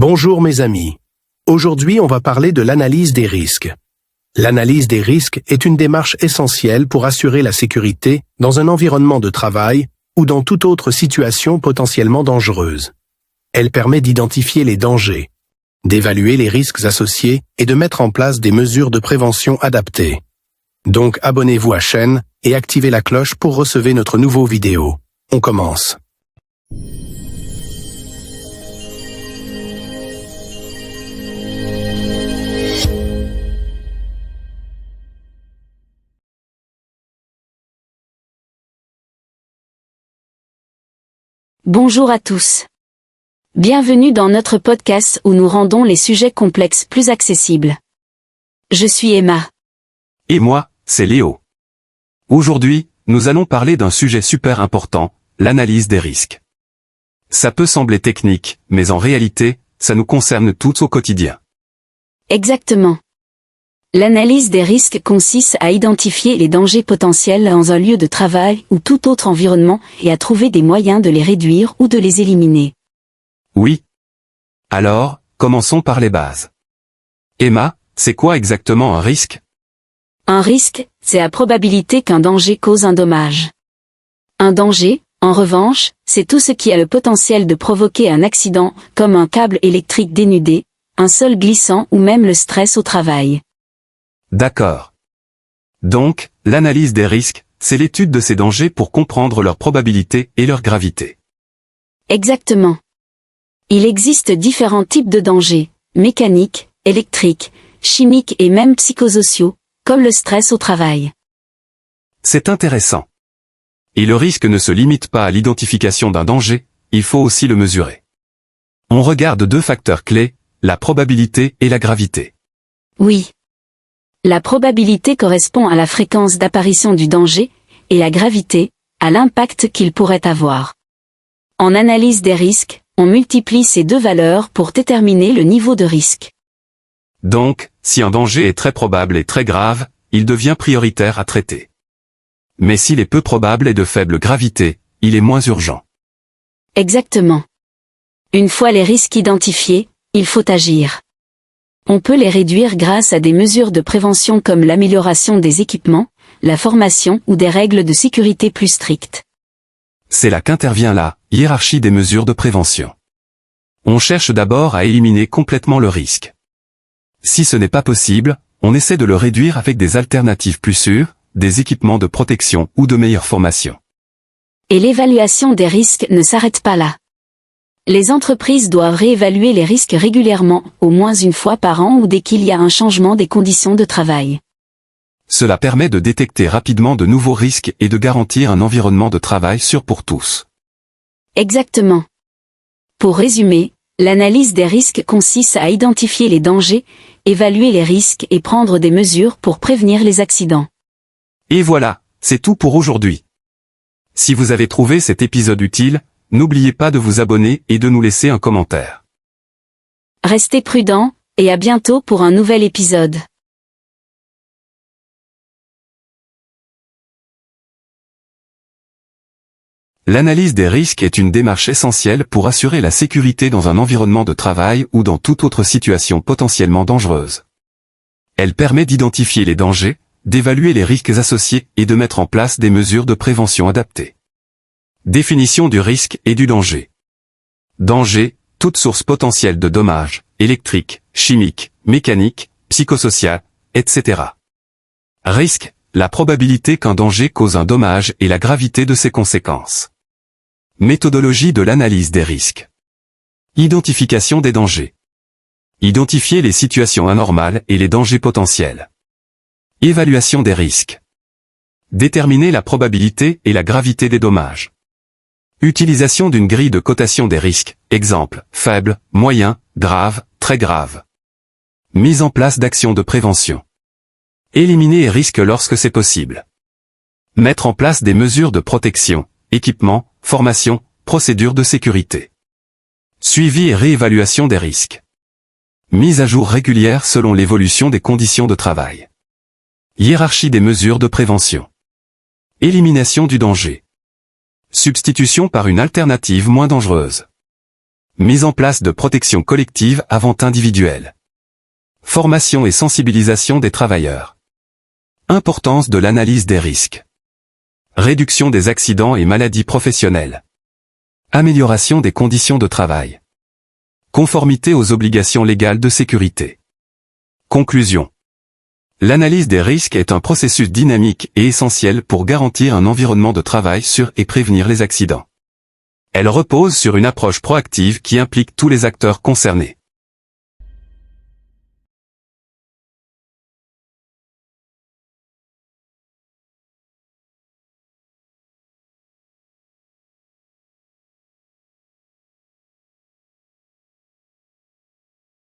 Bonjour mes amis. Aujourd'hui, on va parler de l'analyse des risques. L'analyse des risques est une démarche essentielle pour assurer la sécurité dans un environnement de travail ou dans toute autre situation potentiellement dangereuse. Elle permet d'identifier les dangers, d'évaluer les risques associés et de mettre en place des mesures de prévention adaptées. Donc abonnez-vous à la chaîne et activez la cloche pour recevoir notre nouveau vidéo. On commence. Bonjour à tous. Bienvenue dans notre podcast où nous rendons les sujets complexes plus accessibles. Je suis Emma. Et moi, c'est Léo. Aujourd'hui, nous allons parler d'un sujet super important, l'analyse des risques. Ça peut sembler technique, mais en réalité, ça nous concerne tous au quotidien. Exactement. L'analyse des risques consiste à identifier les dangers potentiels dans un lieu de travail ou tout autre environnement et à trouver des moyens de les réduire ou de les éliminer. Oui. Alors, commençons par les bases. Emma, c'est quoi exactement un risque? Un risque, c'est la probabilité qu'un danger cause un dommage. Un danger, en revanche, c'est tout ce qui a le potentiel de provoquer un accident, comme un câble électrique dénudé, un sol glissant ou même le stress au travail. D'accord. Donc, l'analyse des risques, c'est l'étude de ces dangers pour comprendre leur probabilité et leur gravité. Exactement. Il existe différents types de dangers, mécaniques, électriques, chimiques et même psychosociaux, comme le stress au travail. C'est intéressant. Et le risque ne se limite pas à l'identification d'un danger, il faut aussi le mesurer. On regarde deux facteurs clés, la probabilité et la gravité. Oui. La probabilité correspond à la fréquence d'apparition du danger, et la gravité, à l'impact qu'il pourrait avoir. En analyse des risques, on multiplie ces deux valeurs pour déterminer le niveau de risque. Donc, si un danger est très probable et très grave, il devient prioritaire à traiter. Mais s'il est peu probable et de faible gravité, il est moins urgent. Exactement. Une fois les risques identifiés, il faut agir. On peut les réduire grâce à des mesures de prévention comme l'amélioration des équipements, la formation ou des règles de sécurité plus strictes. C'est là qu'intervient la hiérarchie des mesures de prévention. On cherche d'abord à éliminer complètement le risque. Si ce n'est pas possible, on essaie de le réduire avec des alternatives plus sûres, des équipements de protection ou de meilleure formation. Et l'évaluation des risques ne s'arrête pas là. Les entreprises doivent réévaluer les risques régulièrement, au moins une fois par an ou dès qu'il y a un changement des conditions de travail. Cela permet de détecter rapidement de nouveaux risques et de garantir un environnement de travail sûr pour tous. Exactement. Pour résumer, l'analyse des risques consiste à identifier les dangers, évaluer les risques et prendre des mesures pour prévenir les accidents. Et voilà, c'est tout pour aujourd'hui. Si vous avez trouvé cet épisode utile, n'oubliez pas de vous abonner et de nous laisser un commentaire. Restez prudents, et à bientôt pour un nouvel épisode. L'analyse des risques est une démarche essentielle pour assurer la sécurité dans un environnement de travail ou dans toute autre situation potentiellement dangereuse. Elle permet d'identifier les dangers, d'évaluer les risques associés et de mettre en place des mesures de prévention adaptées. Définition du risque et du danger. Danger, toute source potentielle de dommages, électriques, chimiques, mécaniques, psychosociales, etc. Risque, la probabilité qu'un danger cause un dommage et la gravité de ses conséquences. Méthodologie de l'analyse des risques. Identification des dangers. Identifier les situations anormales et les dangers potentiels. Évaluation des risques. Déterminer la probabilité et la gravité des dommages. Utilisation d'une grille de cotation des risques, exemple, faible, moyen, grave, très grave. Mise en place d'actions de prévention. Éliminer les risques lorsque c'est possible. Mettre en place des mesures de protection, équipement, formation, procédures de sécurité. Suivi et réévaluation des risques. Mise à jour régulière selon l'évolution des conditions de travail. Hiérarchie des mesures de prévention. Élimination du danger. Substitution par une alternative moins dangereuse. Mise en place de protection collective avant individuelle. Formation et sensibilisation des travailleurs. Importance de l'analyse des risques. Réduction des accidents et maladies professionnelles. Amélioration des conditions de travail. Conformité aux obligations légales de sécurité. Conclusion. L'analyse des risques est un processus dynamique et essentiel pour garantir un environnement de travail sûr et prévenir les accidents. Elle repose sur une approche proactive qui implique tous les acteurs concernés.